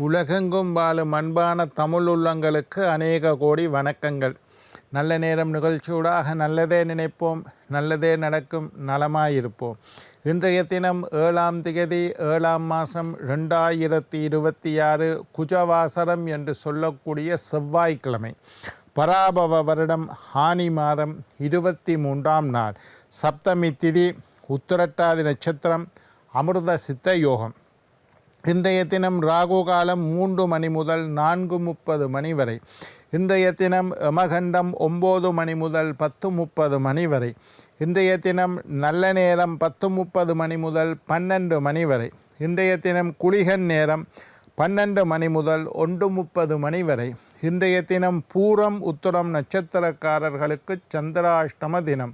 உலகெங்கும் வாழும் அன்பான தமிழ் உள்ளங்களுக்கு அநேக கோடி வணக்கங்கள். நல்ல நேரம் நிகழ்ச்சியூடாக நல்லதே நினைப்போம், நல்லதே நடக்கும், நலமாயிருப்போம். இன்றைய தினம் 7ஆம் திகதி 7ஆம் மாதம் 2026 குஜவாசரம் என்று சொல்லக்கூடிய செவ்வாய்க்கிழமை, பராபவ வருடம் ஆனி மாதம் 23ஆம் நாள், சப்தமி திதி, உத்திரட்டாதி நட்சத்திரம், அமிர்த சித்த யோகம். இன்றைய தினம் ராகு காலம் 3 மணி முதல் 4:30 மணி வரை. இன்றைய தினம் யமகண்டம் 9 மணி முதல் 10:30 மணி வரை. இன்றைய தினம் நல்ல நேரம் 10:30 மணி முதல் 12 மணி வரை. இன்றைய தினம் குளிகன் நேரம் 12 மணி முதல் 1:30 மணி வரை. இன்றைய தினம் பூரம் உத்திரம் நட்சத்திரக்காரர்களுக்கு சந்திராஷ்டம தினம்.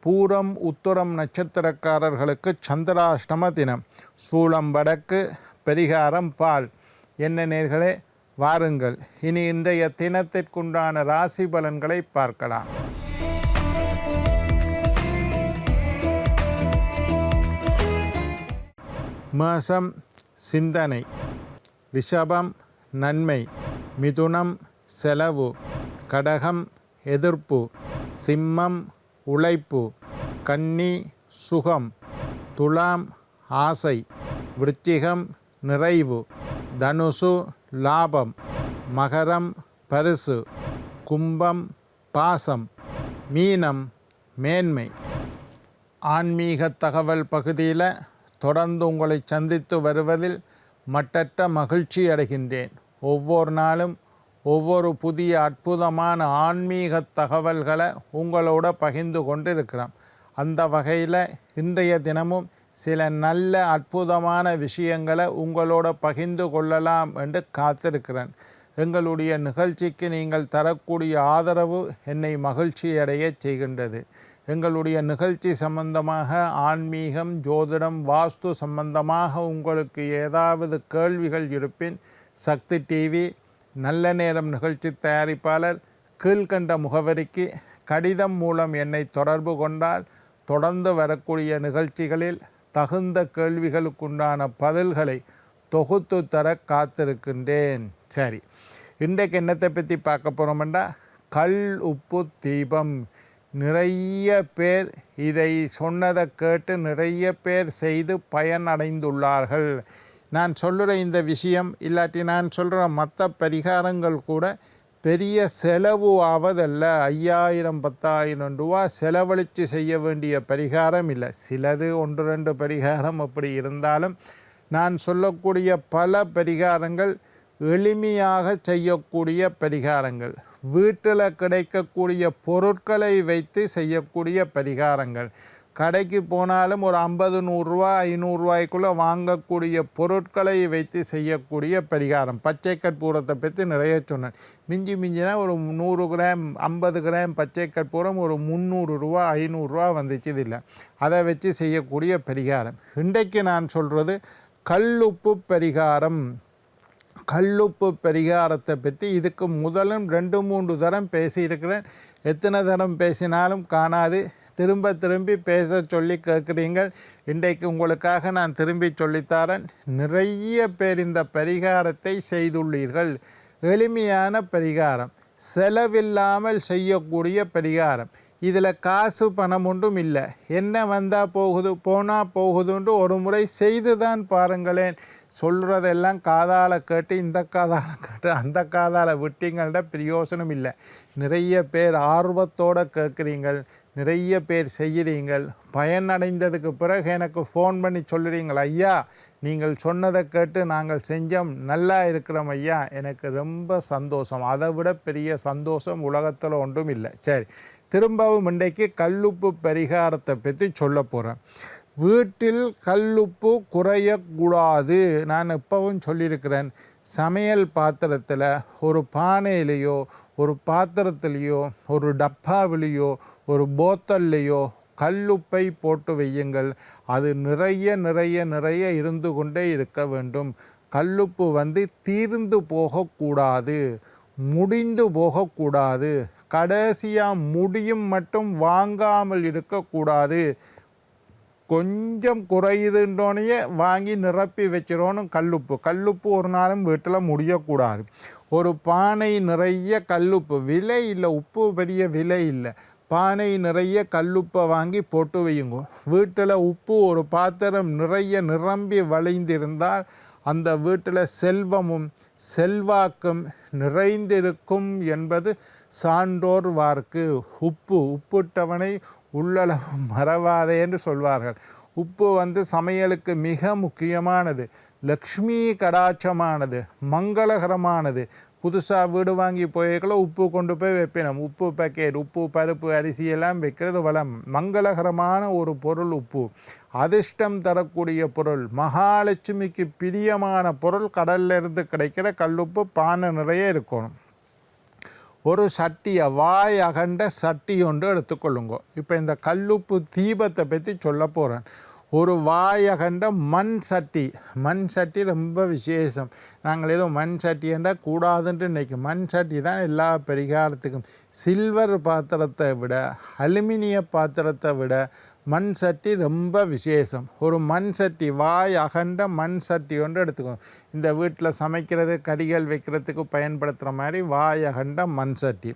பூரம் உத்திரம் நட்சத்திரக்காரர்களுக்கு சந்திராஷ்டம தினம். சூளம் வடக்கு, பரிகாரம் பால். என்ன நேர்களே, வாருங்கள் இனி இன்றைய தினத்திற்குண்டான ராசி பலன்களை பார்க்கலாம். மேஷம் சிந்தனை, ரிஷபம் நன்மை, மிதுனம் செலவு, கடகம் எதிர்ப்பு, சிம்மம் உழைப்பு, கன்னி சுகம், துலாம் ஆசை, விருச்சிகம் நிறைவு, தனுசு லாபம், மகரம் பரிசு, கும்பம் பாசம், மீனம் மேன்மை. ஆன்மீக தகவல் பகுதியில் தொடர்ந்து உங்களை சந்தித்து வருவதில் மட்டற்ற மகிழ்ச்சி அடைகின்றேன். ஒவ்வொரு நாளும் ஒவ்வொரு புதிய அற்புதமான ஆன்மீக தகவல்களை உங்களோட பகிர்ந்து கொண்டு இருக்கிறோம். அந்த வகையில் இன்றைய தினமும் சில நல்ல அற்புதமான விஷயங்களை உங்களோட பகிர்ந்து கொள்ளலாம் என்று காத்திருக்கிறேன். எங்களுடைய நிகழ்ச்சிக்கு நீங்கள் தரக்கூடிய ஆதரவு என்னை மகிழ்ச்சி அடைய செய்கின்றது. எங்களுடைய நிகழ்ச்சி சம்பந்தமாக ஆன்மீகம், ஜோதிடம், வாஸ்து சம்பந்தமாக உங்களுக்கு ஏதாவது கேள்விகள் இருப்பின் சக்தி டிவி நல்ல நேரம் நிகழ்ச்சி தயாரிப்பாளர் கீழ்கண்ட முகவரிக்கு கடிதம் மூலம் என்னை தொடர்பு கொண்டால் தொடர்ந்து வரக்கூடிய நிகழ்ச்சிகளில் தகுந்த கேள்விகளுக்குண்டான பதில்களை தொகுத்து தர காத்திருக்கின்றேன். சரி, இன்றைக்கு என்னத்தை பற்றி பார்க்க போகிறோம்னா, கல் உப்பு தீபம். நிறைய பேர் இதை சொன்னதை கேட்டு நிறைய பேர் செய்து பயனடைந்துள்ளார்கள். நான் சொல்கிற இந்த விஷயம் இல்லாட்டி நான் சொல்கிற மற்ற பரிகாரங்கள் கூட பெரிய செலவு ஆவதல்ல. 5000 10,000 ரூபா செலவழித்து செய்ய வேண்டிய பரிகாரம் இல்லை. சிலது 1-2 பரிகாரம் அப்படி இருந்தாலும் நான் சொல்லக்கூடிய பல பரிகாரங்கள் எளிமையாக செய்யக்கூடிய பரிகாரங்கள், வீட்டில் கிடைக்கக்கூடிய பொருட்களை வைத்து செய்யக்கூடிய பரிகாரங்கள். கடைக்கு போனாலும் ஒரு 50-100 ரூபா 500 ரூபாய்க்குள்ளே வாங்கக்கூடிய பொருட்களை வைத்து செய்யக்கூடிய பரிகாரம். பச்சை கற்பூரத்தை பற்றி நிறைய சொன்னேன். மிஞ்சினா ஒரு 100 கிராம் 50 கிராம் பச்சை கற்பூரம் ஒரு 300 ரூபா 500 ரூபா வந்துச்சு. இது இல்லை, அதை வச்சு செய்யக்கூடிய பரிகாரம். இன்றைக்கு நான் சொல்கிறது கல்லுப்பு பரிகாரம். கல்லுப்பு பரிகாரத்தை பற்றி இதுக்கு முதலும் 2-3 தரம் பேசியிருக்கிறேன். எத்தனை தரம் பேசினாலும் காணாது. திரும்பி பேச சொல்லி கேட்குறீங்க. இன்றைக்கு உங்களுக்காக நான் திரும்பி சொல்லித்தரேன். நிறைய பேர் இந்த பரிகாரத்தை செய்துள்ளீர்கள். எளிமையான பரிகாரம், செலவில்லாமல் செய்யக்கூடிய பரிகாரம். இதில் காசு பணம் ஒன்றும் இல்லை. என்ன வந்தால் போகுது போனால் போகுதுன்ட்டு ஒரு முறை செய்து தான் பாருங்களேன். சொல்கிறதெல்லாம் காதால் கேட்டு இந்த காதால் கேட்டு அந்த காதால் விட்டீங்கள்ட பிரயோசனம் இல்லை. நிறைய பேர் ஆர்வத்தோடு கேட்குறீங்கள், நிறைய பேர் செய்கிறீங்கள். பயனடைந்ததுக்கு பிறகு எனக்கு ஃபோன் பண்ணி சொல்லுறீங்கள், ஐயா நீங்கள் சொன்னதை கேட்டு நாங்கள் செஞ்சோம், நல்லா இருக்கிறோம் ஐயா. எனக்கு ரொம்ப சந்தோஷம். அதை விட பெரிய சந்தோஷம் உலகத்தில் ஒன்றும் இல்லை. சரி, திரும்பவும் இன்றைக்கு கல்லுப்பு பரிகாரத்தை பற்றி சொல்ல போகிறேன். வீட்டில் கல்லுப்பு குறையக்கூடாது. நான் எப்பவும் சொல்லியிருக்கிறேன், சமையல் பாத்திரத்தில், ஒரு பானையிலையோ, ஒரு பாத்திரத்துலேயோ, ஒரு டப்பாவிலேயோ, ஒரு போத்தல்லையோ கல்லுப்பை போட்டு வையுங்கள். அது நிறைய இருந்து கொண்டே இருக்க வேண்டும். கல்லுப்பு தீர்ந்து போகக்கூடாது, முடிந்து போகக்கூடாது. கடைசியாக முடியும் மட்டும் வாங்காமல் இருக்கக்கூடாது. கொஞ்சம் குறையுதுன்றோனையே வாங்கி நிரப்பி வச்சிடணும். கல்லுப்பு ஒரு நாளும் வீட்டில் முடியக்கூடாது. ஒரு பானை நிறைய கல்லுப்பு, விலை இல்லை, உப்பு பெரிய விலை இல்லை, பானை நிறைய கல்லுப்பை வாங்கி போட்டு வையுங்க. வீட்டில் உப்பு ஒரு பாத்திரம் நிறைய நிரம்பி வழிந்திருந்தால் அந்த வீட்டில் செல்வமும் செல்வாக்கும் நிறைந்திருக்கும் என்பது சான்றோர் வார்க்கு. உப்புட்டவனை உள்ளளவு மறவாதே என்று சொல்வார்கள். உப்பு சமையலுக்கு மிக முக்கியமானது, லக்ஷ்மி கடாட்சமானது, மங்களகரமானது. புதுசாக வீடு வாங்கி போய்கள உப்பு கொண்டு போய் வைப்பினோம். உப்பு பேக்கெட், உப்பு பருப்பு அரிசி எல்லாம் வைக்கிறது வளம். மங்களகரமான ஒரு பொருள் உப்பு, அதிர்ஷ்டம் தரக்கூடிய பொருள், மகாலட்சுமிக்கு பிரியமான பொருள். கடல்லிருந்து கிடைக்கிற கல்லுப்பு பானை நிறைய இருக்கணும். ஒரு சட்டியை, வாய் அகண்ட சட்டி ஒன்று எடுத்துக்கொள்ளுங்க. இப்போ இந்த கல்லுப்பு தீபத்தை பற்றி சொல்ல போகிறேன். ஒரு வாய் அகண்ட மண் சட்டி ரொம்ப விசேஷம். நாங்கள் ஏதோ மண் சட்டி என்றால் கூடாதுன்ட்டு நினைக்கும். மண் சட்டி தான் எல்லா பரிகாரத்துக்கும். சில்வர் பாத்திரத்தை விட, அலுமினிய பாத்திரத்தை விட மண் சட்டி ரொம்ப விசேஷம். ஒரு மண் சட்டி, வாய் அகண்ட மண் சட்டி ஒன்று எடுத்துக்கணும். இந்த வீட்டில் சமைக்கிறது, கறிகள் வைக்கிறதுக்கு பயன்படுத்துகிற மாதிரி வாய் அகண்ட மண் சட்டி.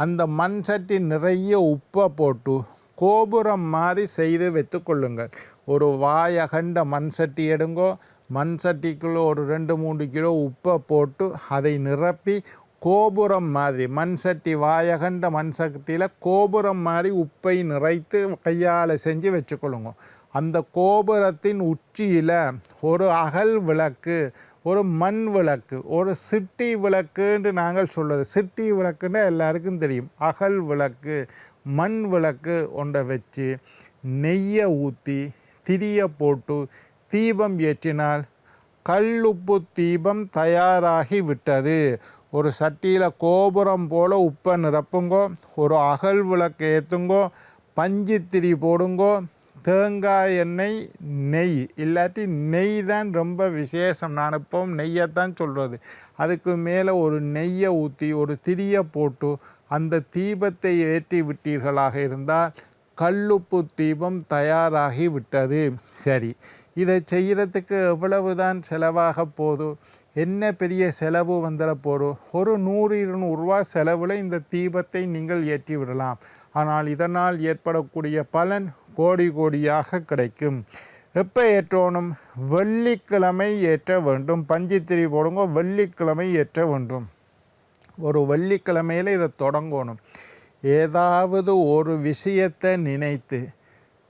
அந்த மண் சட்டி நிறைய உப்பை போட்டு கோபுரம் மாதிரி செய்து வைத்து கொள்ளுங்கள். ஒரு வாய் அகண்ட மண் சட்டி எடுங்கோ. மண் சட்டிக்குள்ளே ஒரு 2-3 கிலோ உப்பை போட்டு அதை நிரப்பி கோபுரம் மாதிரி, மண் சட்டி, வாயகண்ட மண் சட்டியில் கோபுரம் மாதிரி உப்பை நிறைத்து கையால் செஞ்சு வச்சுக்கொள்ளுங்க. அந்த கோபுரத்தின் உச்சியில் ஒரு அகல் விளக்கு, ஒரு மண் விளக்கு, ஒரு சிட்டி விளக்குன்னு நாங்கள் சொல்வது. சிட்டி விளக்குன்னு எல்லாருக்கும் தெரியும். அகல் விளக்கு, மண் விளக்கு ஒன்றை வச்சு நெய்யை ஊற்றி திரியை போட்டு தீபம் ஏற்றினால் கல்லுப்பு தீபம் தயாராகி விட்டது. ஒரு சட்டியில் கோபுரம் போல் உப்பை நிரப்புங்கோ. ஒரு அகல் விளக்கு ஏற்றுங்கோ. பஞ்சுத்திரி போடுங்கோ. தேங்காய் எண்ணெய், நெய், இல்லாட்டி நெய் தான் ரொம்ப விசேஷம். நான் இப்போவும் நெய்யைத்தான் சொல்கிறது. அதுக்கு மேலே ஒரு நெய்யை ஊற்றி ஒரு திரியை போட்டு அந்த தீபத்தை ஏற்றி விட்டீர்களாக இருந்தால் கல்லுப்பு தீபம் தயாராகி விட்டது. சரி, இதை செய்கிறதுக்கு எவ்வளவு தான் செலவாக போதும்? என்ன பெரிய செலவு வந்துட போகிறோம்? ஒரு 100-200 ரூபா செலவில் இந்த தீபத்தை நீங்கள் ஏற்றி விடலாம். ஆனால் இதனால் ஏற்படக்கூடிய பலன் கோடி கோடியாக கிடைக்கும். எப்போ ஏற்றணும்? வெள்ளிக்கிழமை ஏற்ற வேண்டும். பஞ்சுத்திரி போடுங்க, வெள்ளிக்கிழமை ஏற்ற வேண்டும். ஒரு வெள்ளிக்கிழமையில் இதை தொடங்கணும். ஏதாவது ஒரு விஷயத்தை நினைத்து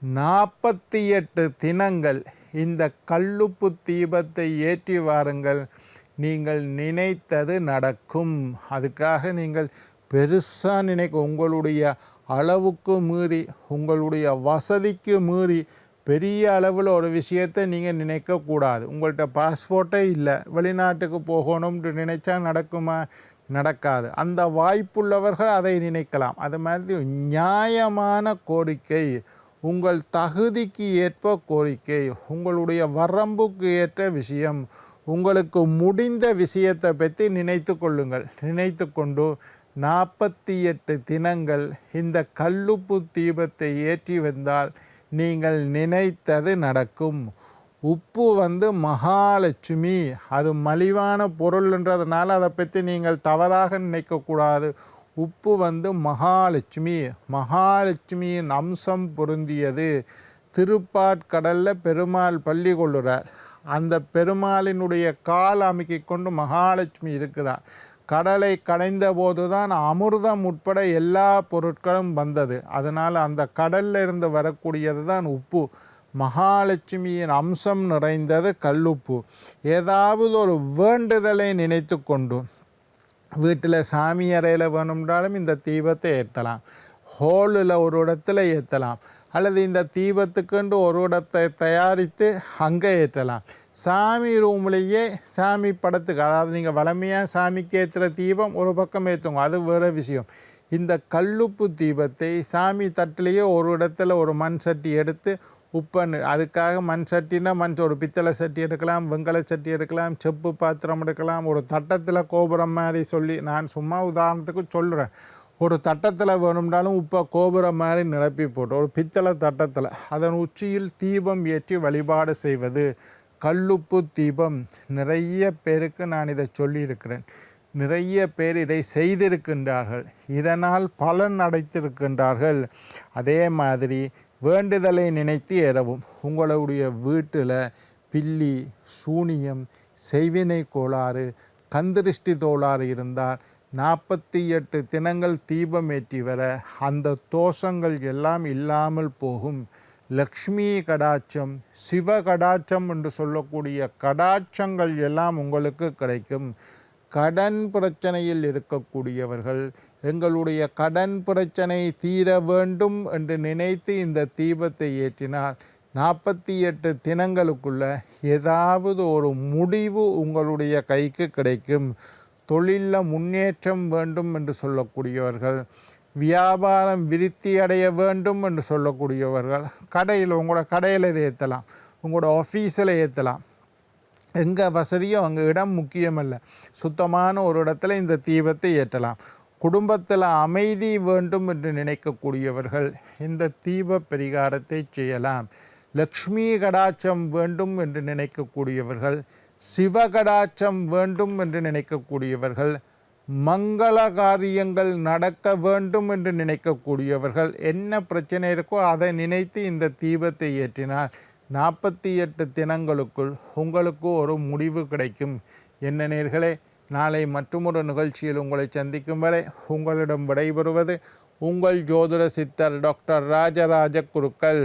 48 தினங்கள் இந்த கல்லுப்பு தீபத்தை ஏற்றி வாருங்கள். நீங்கள் நினைத்தது நடக்கும். அதுக்காக நீங்கள் பெருசாக உங்களுடைய அளவுக்கு மீறி, உங்களுடைய வசதிக்கு மீறி பெரிய அளவில் ஒரு விஷயத்தை நீங்கள் நினைக்கக்கூடாது. உங்கள்கிட்ட பாஸ்போர்ட்டே இல்லை, வெளிநாட்டுக்கு போகணும்னு நினைச்சா நடக்குமா? நடக்காது. அந்த வாய்ப்புள்ளவர்கள் அதை நினைக்கலாம். அது மாதிரி நியாயமான கோரிக்கை, உங்கள் தகுதிக்கு ஏற்ப கோரிக்கை, உங்களுடைய வரம்புக்கு ஏற்ற விஷயம், உங்களுக்கு முடிந்த விஷயத்தை பற்றி நினைத்து கொள்ளுங்கள். நினைத்து கொண்டு 48 தினங்கள் இந்த கல்லுப்பு தீபத்தை ஏற்றி வந்தால் நீங்கள் நினைத்தது நடக்கும். உப்பு மகாலட்சுமி, அது மலிவான பொருள்ன்றதுனால அதை பற்றி நீங்கள் தவறாக நினைக்கக்கூடாது. உப்பு மகாலட்சுமி, மகாலட்சுமியின் அம்சம் பொருந்தியது. திருப்பாற்கடலில் பெருமாள் பள்ளி கொள்ளுறார். அந்த பெருமாளினுடைய கால் அமைக்கி கொண்டு மகாலட்சுமி இருக்கிறார். கடலை கடைந்த போது தான் அமிர்தம் உட்பட எல்லா பொருட்களும் வந்தது. அதனால் அந்த கடலில் இருந்து வரக்கூடியது தான் உப்பு. மகாலட்சுமியின் அம்சம் நிறைந்தது கல்லுப்பு. ஏதாவது ஒரு வேண்டுதலை நினைத்து கொண்டு வீட்டில் சாமி அறையில் வேணும்னாலும் இந்த தீபத்தை ஏற்றலாம். ஹோலில் ஒரு இடத்துல ஏற்றலாம். அல்லது இந்த தீபத்துக்குண்டு ஒரு இடத்தை தயாரித்து அங்கே ஏற்றலாம். சாமி ரூம்லேயே சாமி படத்துக்கு, அதாவது நீங்கள் வளமையாக சாமிக்கு ஏற்றுற தீபம் ஒரு பக்கம் ஏற்றுங்க, அது வேறு விஷயம். இந்த கல்லுப்பு தீபத்தை சாமி தட்டிலேயே ஒரு இடத்துல ஒரு மண் சட்டி எடுத்து உப்பன்னு, அதுக்காக மண் சட்டினா ஒரு பித்தளை சட்டி எடுக்கலாம், வெங்கல சட்டி எடுக்கலாம், செப்பு பாத்திரம் எடுக்கலாம். ஒரு தட்டத்தில் கோபுரம் மாதிரி சொல்லி, நான் சும்மா உதாரணத்துக்கு சொல்கிறேன். ஒரு தட்டத்தில் வேணும்னாலும் இப்போ கோபுரம் மாதிரி நிரப்பி போட்டு ஒரு பித்தளை தட்டத்தில் அதன் உச்சியில் தீபம் ஏற்றி வழிபாடு செய்வது. கல்லுப்பு தீபம் நிறைய பேருக்கு நான் இதை சொல்லியிருக்கிறேன். நிறைய பேர் இதை செய்திருக்கின்றார்கள், இதனால் பலன் அடைத்திருக்கின்றார்கள். அதே மாதிரி வேண்டுதலை நினைத்து ஏறவும். உங்களுடைய வீட்டில் பில்லி, சூனியம், செய்வினை கோளாறு, கந்திருஷ்டி தோளாறு இருந்தால் 48 தினங்கள் தீபம் ஏற்றி வர அந்த தோஷங்கள் எல்லாம் இல்லாமல் போகும். லக்ஷ்மி கடாட்சம், சிவ கடாட்சம் என்று சொல்லக்கூடிய கடாட்சங்கள் எல்லாம் உங்களுக்கு கிடைக்கும். கடன் பிரச்சனையில் இருக்கக்கூடியவர்கள் எங்களுடைய கடன் பிரச்சனை தீர வேண்டும் என்று நினைத்து இந்த தீபத்தை ஏற்றினால் 48 தினங்களுக்குள்ள ஏதாவது ஒரு முடிவு உங்களுடைய கைக்கு கிடைக்கும். தொழிலில் முன்னேற்றம் வேண்டும் என்று சொல்லக்கூடியவர்கள், வியாபாரம் விருத்தி அடைய வேண்டும் என்று சொல்லக்கூடியவர்கள், கடையில் உங்களோட கடையில் இதை ஏற்றலாம், உங்களோட ஆஃபீஸில் ஏற்றலாம். எங்கே வசதியோ அங்கே இடம் முக்கியமல்ல, சுத்தமான ஒரு இடத்துல இந்த தீபத்தை ஏற்றலாம். குடும்பத்தில் அமைதி வேண்டும் என்று நினைக்கக்கூடியவர்கள் இந்த தீப பரிகாரத்தை செய்யலாம். லக்ஷ்மி கடாட்சம் வேண்டும் என்று நினைக்கக்கூடியவர்கள், சிவகடாட்சம் வேண்டும் என்று நினைக்கக்கூடியவர்கள், மங்கள காரியங்கள் நடக்க வேண்டும் என்று நினைக்கக்கூடியவர்கள், என்ன பிரச்சனை இருக்கோ அதை நினைத்து இந்த தீபத்தை ஏற்றினால் 48 தினங்களுக்குள் உங்களுக்கு ஒரு முடிவு கிடைக்கும். என்ன நேயர்களே, நாளை மற்றொரு நிகழ்ச்சியில் உங்களை சந்திக்கும் வரை உங்களிடம் விடைபெறுவது உங்கள் ஜோதிட சித்தர் டாக்டர் ராஜராஜ குருக்கள்.